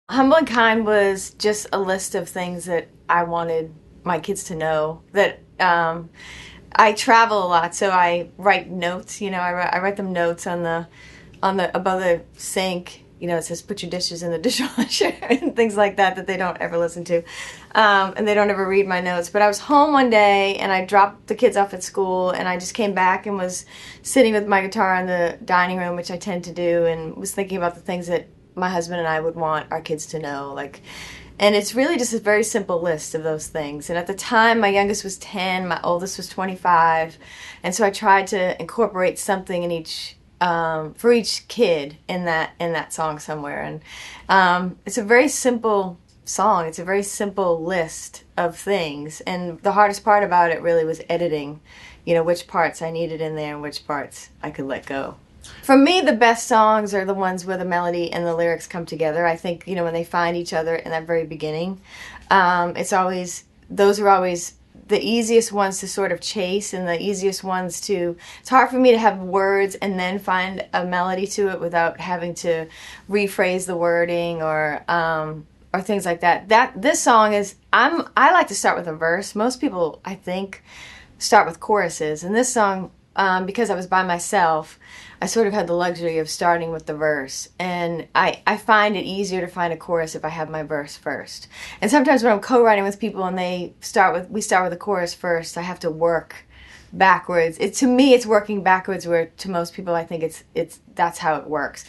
Humble and Kind was just a list of things that I wanted my kids to know. That I travel a lot, so I write notes. I write them notes on the above the sink. It says put your dishes in the dishwasher and things like that they don't ever listen to, and they don't ever read my notes. But I was home one day and I dropped the kids off at school, and I just came back and was sitting with my guitar in the dining room, which I tend to do, and was thinking about the things that my husband and I would want our kids to know, and it's really just a very simple list of those things. And at the time, my youngest was 10, my oldest was 25, and so I tried to incorporate something in each for each kid in that song somewhere. And it's a very simple song. It's a very simple list of things. And the hardest part about it really was editing, which parts I needed in there and which parts I could let go. For me, the best songs are the ones where the melody and the lyrics come together. I think, when they find each other in that very beginning, those are always the easiest ones to sort of chase, and the easiest ones it's hard for me to have words and then find a melody to it without having to rephrase the wording or things like that. This song I like to start with a verse. Most people, I think, start with choruses. And this song, because I was by myself, I sort of had the luxury of starting with the verse. And I find it easier to find a chorus if I have my verse first. And sometimes when I'm co-writing with people and we start with the chorus first, I have to work backwards. To me, it's working backwards, where to most people, I think that's how it works.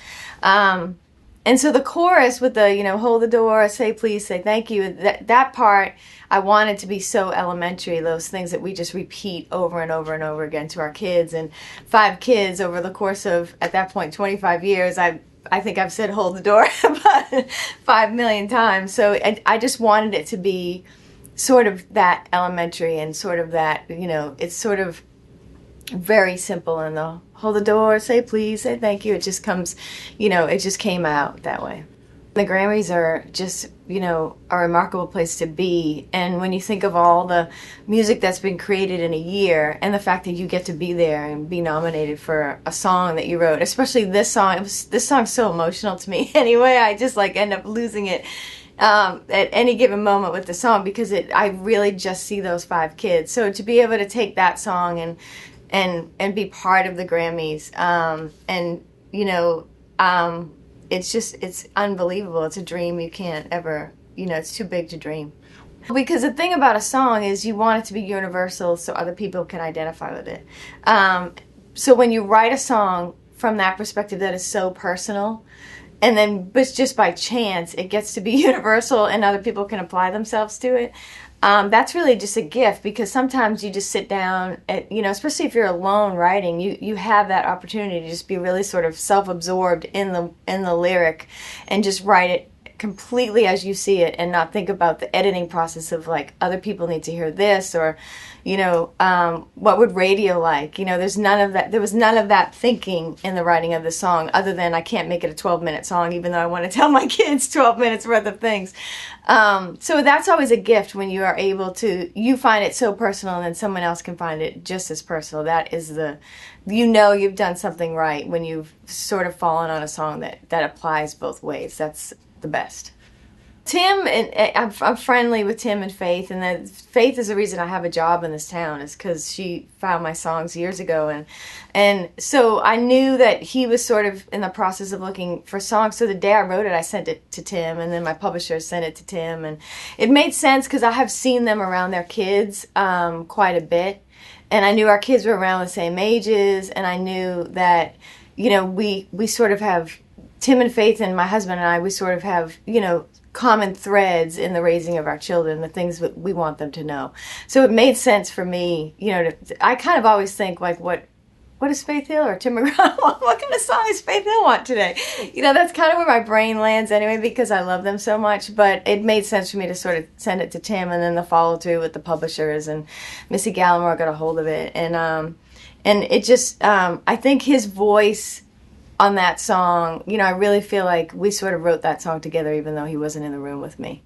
And so the chorus with the, hold the door, say please, say thank you, that part I wanted to be so elementary, those things that we just repeat over and over and over again to our kids. And 5 kids over the course of, at that point, 25 years, I think I've said hold the door about 5 million times. So I just wanted it to be sort of that elementary and sort of that, it's sort of very simple, and the hold the door, say please, say thank you, it just comes, it just came out that way. The Grammys are just, a remarkable place to be. And when you think of all the music that's been created in a year, and the fact that you get to be there and be nominated for a song that you wrote, especially this song, this song's so emotional to me anyway. I just end up losing it at any given moment with the song, because I really just see those 5 kids. So to be able to take that song and be part of the Grammys, it's unbelievable. It's a dream you can't ever, it's too big to dream. Because the thing about a song is you want it to be universal so other people can identify with it. So when you write a song from that perspective that is so personal, and then but just by chance it gets to be universal and other people can apply themselves to it, that's really just a gift. Because sometimes you just sit down, especially if you're alone writing, you have that opportunity to just be really sort of self-absorbed in the lyric and just write it completely as you see it, and not think about the editing process of other people need to hear this, or what would radio like. There's none of that. There was none of that thinking in the writing of the song, other than I can't make it a 12-minute song, even though I want to tell my kids 12 minutes worth of things. So that's always a gift, when you are able to, you find it so personal and then someone else can find it just as personal. That is you've done something right when you've sort of fallen on a song that applies both ways. That's the best. Tim, and I'm friendly with Tim and Faith, and Faith is the reason I have a job in this town, is because she found my songs years ago, and so I knew that he was sort of in the process of looking for songs. So the day I wrote it, I sent it to Tim, and then my publisher sent it to Tim, and it made sense because I have seen them around their kids quite a bit, and I knew our kids were around the same ages, and I knew that we sort of have, Tim and Faith and my husband and I, we sort of have common threads in the raising of our children, the things that we want them to know. So it made sense for me, I kind of always think what does Faith Hill or Tim McGraw, what kind of song does Faith Hill want today? That's kind of where my brain lands anyway, because I love them so much. But it made sense for me to sort of send it to Tim, and then the follow through with the publishers, and Missy Gallimore got a hold of it, and it just I think his voice on that song, I really feel like we sort of wrote that song together, even though he wasn't in the room with me.